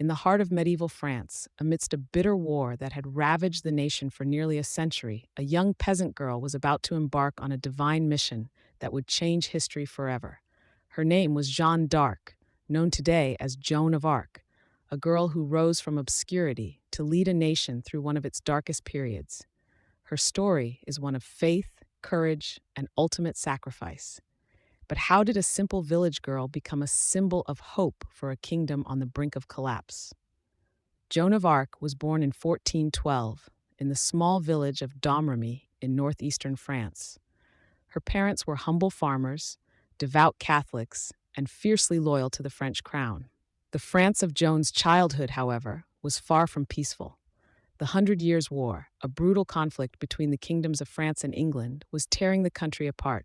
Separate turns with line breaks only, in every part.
In the heart of medieval France, amidst a bitter war that had ravaged the nation for nearly a century, a young peasant girl was about to embark on a divine mission that would change history forever. Her name was Jeanne d'Arc, known today as Joan of Arc, a girl who rose from obscurity to lead a nation through one of its darkest periods. Her story is one of faith, courage, and ultimate sacrifice. But how did a simple village girl become a symbol of hope for a kingdom on the brink of collapse? Joan of Arc was born in 1412 in the small village of Domrémy in northeastern France. Her parents were humble farmers, devout Catholics, and fiercely loyal to the French crown. The France of Joan's childhood, however, was far from peaceful. The Hundred Years' War, a brutal conflict between the kingdoms of France and England, was tearing the country apart.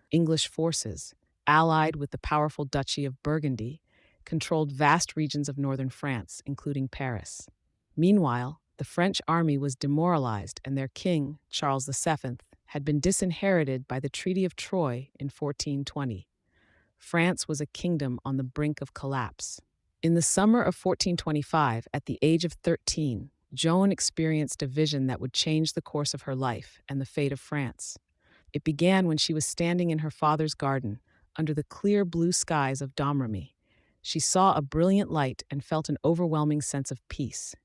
English forces, allied with the powerful Duchy of Burgundy, controlled vast regions of northern France, including Paris. Meanwhile, the French army was demoralized and their king, Charles VII, had been disinherited by the Treaty of Troyes in 1420. France was a kingdom on the brink of collapse. In the summer of 1425, at the age of 13, Joan experienced a vision that would change the course of her life and the fate of France. It began when she was standing in her father's garden, under the clear blue skies of Domrémy. She saw a brilliant light and felt an overwhelming sense of peace.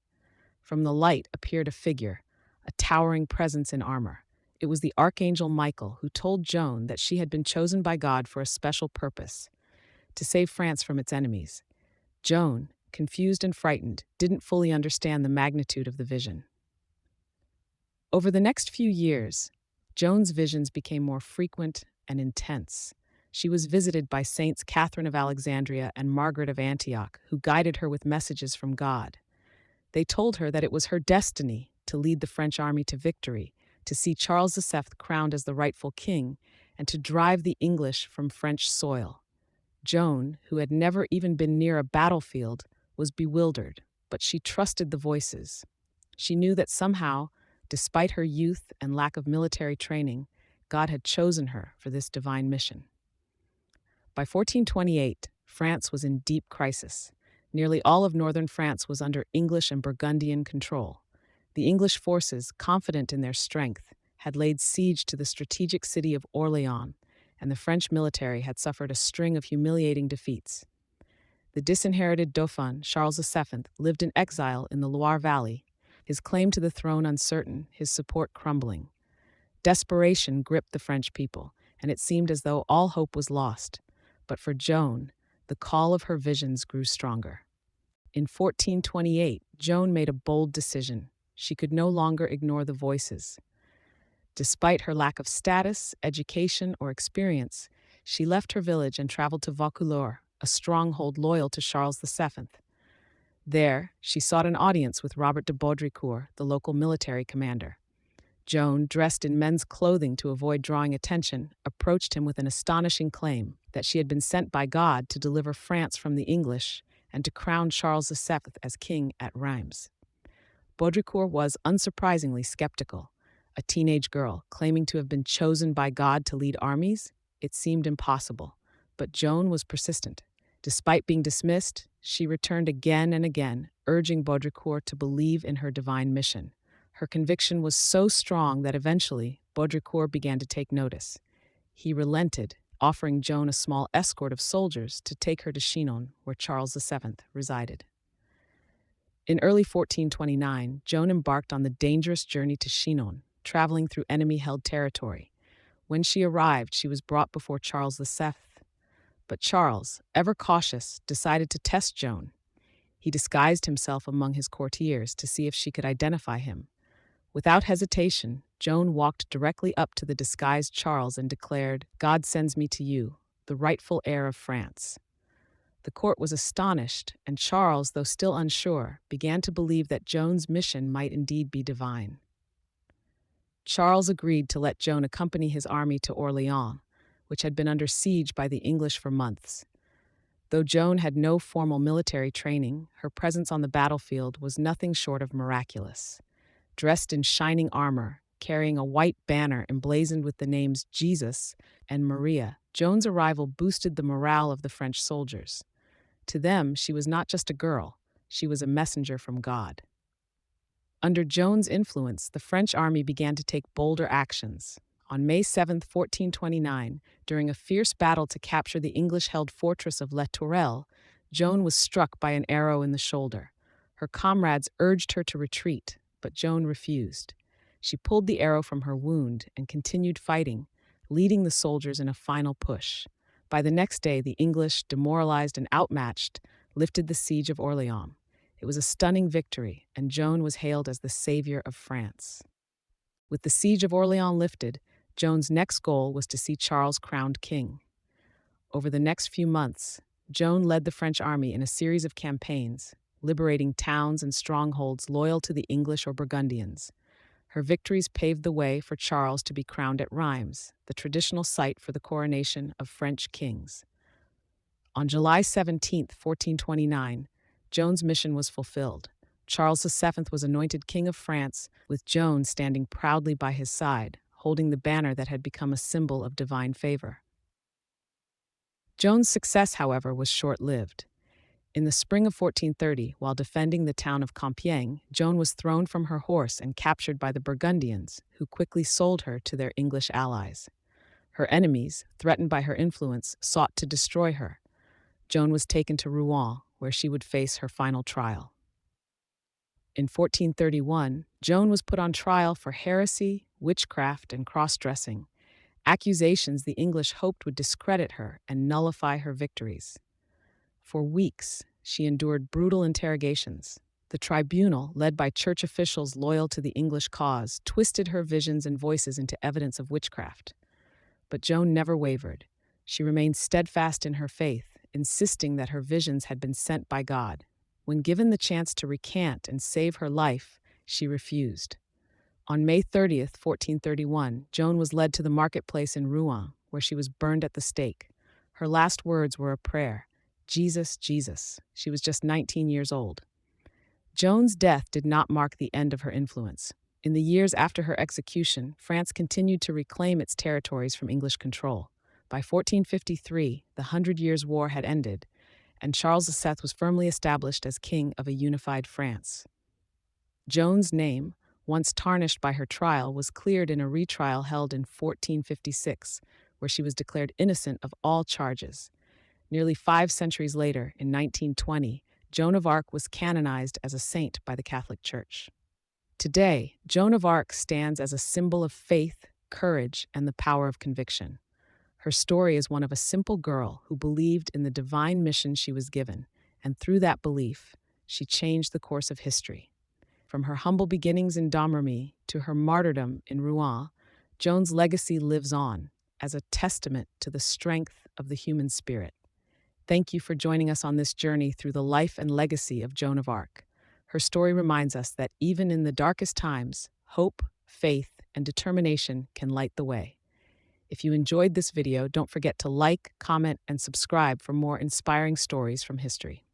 From the light appeared a figure, a towering presence in armor. It was the Archangel Michael, who told Joan that she had been chosen by God for a special purpose, to save France from its enemies. Joan, confused and frightened, didn't fully understand the magnitude of the vision. Over the next few years, Joan's visions became more frequent and intense. She was visited by Saints Catherine of Alexandria and Margaret of Antioch, who guided her with messages from God. They told her that it was her destiny to lead the French army to victory, to see Charles VII crowned as the rightful king, and to drive the English from French soil. Joan, who had never even been near a battlefield, was bewildered, but she trusted the voices. She knew that somehow, despite her youth and lack of military training, God had chosen her for this divine mission. By 1428, France was in deep crisis. Nearly all of northern France was under English and Burgundian control. The English forces, confident in their strength, had laid siege to the strategic city of Orléans, and the French military had suffered a string of humiliating defeats. The disinherited Dauphin, Charles VII, lived in exile in the Loire Valley, his claim to the throne uncertain, his support crumbling. Desperation gripped the French people, and it seemed as though all hope was lost. But for Joan, the call of her visions grew stronger. In 1428, Joan made a bold decision. She could no longer ignore the voices. Despite her lack of status, education, or experience, she left her village and traveled to Vaucouleurs, a stronghold loyal to Charles VII. There, she sought an audience with Robert de Baudricourt, the local military commander. Joan, dressed in men's clothing to avoid drawing attention, approached him with an astonishing claim that she had been sent by God to deliver France from the English and to crown Charles VII as king at Reims. Baudricourt was, unsurprisingly, skeptical. A teenage girl claiming to have been chosen by God to lead armies? It seemed impossible. But Joan was persistent. Despite being dismissed, she returned again and again, urging Baudricourt to believe in her divine mission. Her conviction was so strong that eventually Baudricourt began to take notice. He relented, offering Joan a small escort of soldiers to take her to Chinon, where Charles VII resided. In early 1429, Joan embarked on the dangerous journey to Chinon, traveling through enemy-held territory. When she arrived, she was brought before Charles VII. But Charles, ever cautious, decided to test Joan. He disguised himself among his courtiers to see if she could identify him. Without hesitation, Joan walked directly up to the disguised Charles and declared, "God sends me to you, the rightful heir of France." The court was astonished, and Charles, though still unsure, began to believe that Joan's mission might indeed be divine. Charles agreed to let Joan accompany his army to Orléans, which had been under siege by the English for months. Though Joan had no formal military training, her presence on the battlefield was nothing short of miraculous. Dressed in shining armor, carrying a white banner emblazoned with the names Jesus and Maria, Joan's arrival boosted the morale of the French soldiers. To them, she was not just a girl. She was a messenger from God. Under Joan's influence, the French army began to take bolder actions. On May 7, 1429, during a fierce battle to capture the English-held fortress of Les Tourelles, Joan was struck by an arrow in the shoulder. Her comrades urged her to retreat, but Joan refused. She pulled the arrow from her wound and continued fighting, leading the soldiers in a final push. By the next day, the English, demoralized and outmatched, lifted the Siege of Orléans. It was a stunning victory, and Joan was hailed as the savior of France. With the Siege of Orléans lifted, Joan's next goal was to see Charles crowned king. Over the next few months, Joan led the French army in a series of campaigns, liberating towns and strongholds loyal to the English or Burgundians. Her victories paved the way for Charles to be crowned at Reims, the traditional site for the coronation of French kings. On July 17, 1429, Joan's mission was fulfilled. Charles VII was anointed King of France, with Joan standing proudly by his side, holding the banner that had become a symbol of divine favor. Joan's success, however, was short-lived. In the spring of 1430, while defending the town of Compiègne, Joan was thrown from her horse and captured by the Burgundians, who quickly sold her to their English allies. Her enemies, threatened by her influence, sought to destroy her. Joan was taken to Rouen, where she would face her final trial. In 1431, Joan was put on trial for heresy, witchcraft, and cross-dressing, accusations the English hoped would discredit her and nullify her victories. For weeks, she endured brutal interrogations. The tribunal, led by church officials loyal to the English cause, twisted her visions and voices into evidence of witchcraft. But Joan never wavered. She remained steadfast in her faith, insisting that her visions had been sent by God. When given the chance to recant and save her life, she refused. On May 30, 1431, Joan was led to the marketplace in Rouen, where she was burned at the stake. Her last words were a prayer, "Jesus, Jesus." She was just 19 years old. Joan's death did not mark the end of her influence. In the years after her execution, France continued to reclaim its territories from English control. By 1453, the Hundred Years' War had ended, and Charles VII was firmly established as king of a unified France. Joan's name, once tarnished by her trial, was cleared in a retrial held in 1456, where she was declared innocent of all charges. Nearly 5 centuries later, in 1920, Joan of Arc was canonized as a saint by the Catholic Church. Today, Joan of Arc stands as a symbol of faith, courage, and the power of conviction. Her story is one of a simple girl who believed in the divine mission she was given, and through that belief, she changed the course of history. From her humble beginnings in Domrémy to her martyrdom in Rouen, Joan's legacy lives on as a testament to the strength of the human spirit. Thank you for joining us on this journey through the life and legacy of Joan of Arc. Her story reminds us that even in the darkest times, hope, faith, and determination can light the way. If you enjoyed this video, don't forget to like, comment, and subscribe for more inspiring stories from history.